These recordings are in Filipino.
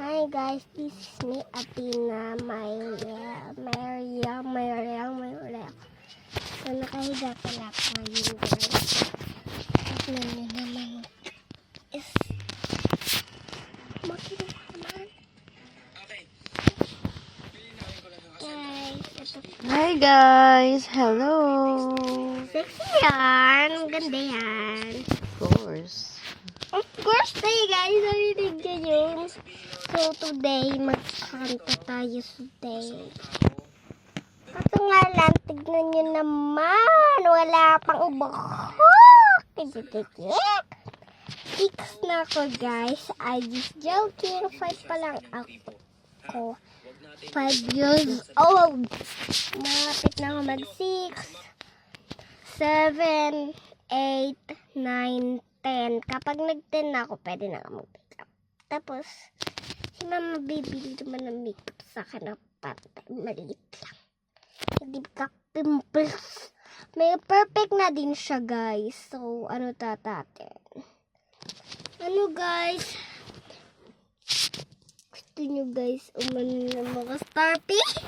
Hi guys, this is me, Athena, Mariel. So, nakahiga pala ako ngayon guys. Tignan nyo naman. Is, makinig naman. Guys, ito. Hi guys! Hello! Sexy yan. Ganda yan. Of course. Of course tayo guys, narinig nyo yun. So today, magkanta tayo today. Kaso nga lang, tignan nyo naman. Wala pang ubuhok. Six na ako guys. I just joking. 5 pa lang ako. 5 years old. Malapit na ako mag 6, 7, 8, 9, 10. Kapag nag-10 na ako, pwede na ako mag-makeup. Tapos, si mama bibili naman ng makeup sa akin ng patay. Maliit lang. Hindi ka pimples. May perfect na din siya, guys. So, ano tatatin? Ano, guys? Gusto nyo, guys, umano ng mga starfish?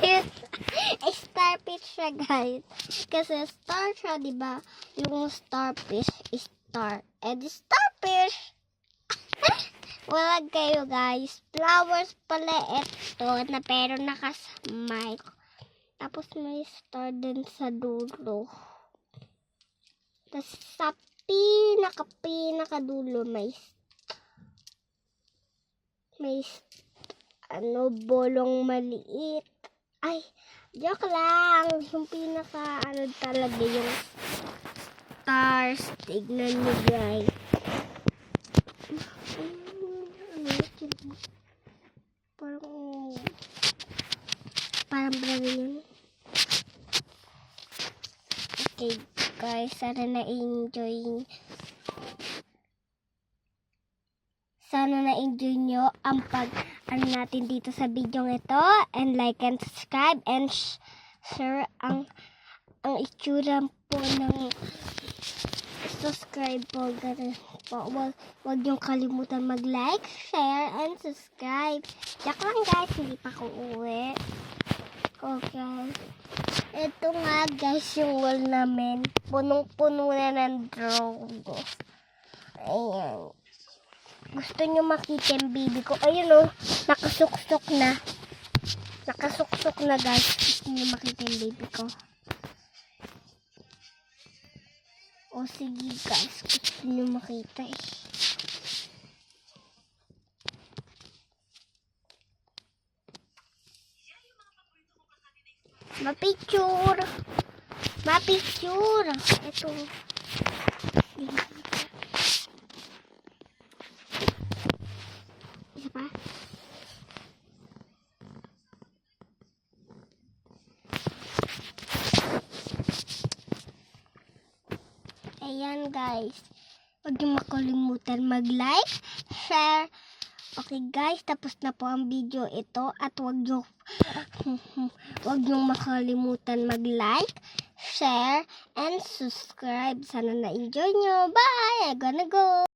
Starfish siya, guys. Kasi star siya, diba? Yung starfish is star. And starfish! Wala kayo, guys. Flowers pala ito na pero nakasmile. Tapos may star din sa dulo. Tapos sa pinakadulo may bolong maliit. Ay, joke lang. Yung talaga yung stars. Tignan nyo, guys. Parang bravo yun. Okay, guys. Sana na-enjoy nyo ang ano natin dito sa video ito. And like and subscribe and share ang itsura po ng subscribe po. Ganun po. Huwag niyong kalimutan mag-like, share, and subscribe. Yak lang guys, hindi pa ako uwi. Okay. Ito nga guys yung wall namin. Punong-puno na ng drone. Ayan. Gusto nyo makita yung baby ko. Ayun o, nakasuksok na. Nakasuksok na guys. Gusto nyo makita yung baby ko. O sige guys, gusto nyo makita eh. Mapicture. Ito. Isa pa. Ayan guys. Huwag niyo makalimutan mag-like, share. Okay guys, tapos na po ang video ito. At huwag niyo makalimutan mag-like, share, and subscribe. Sana na-enjoy nyo. Bye! I'm gonna go!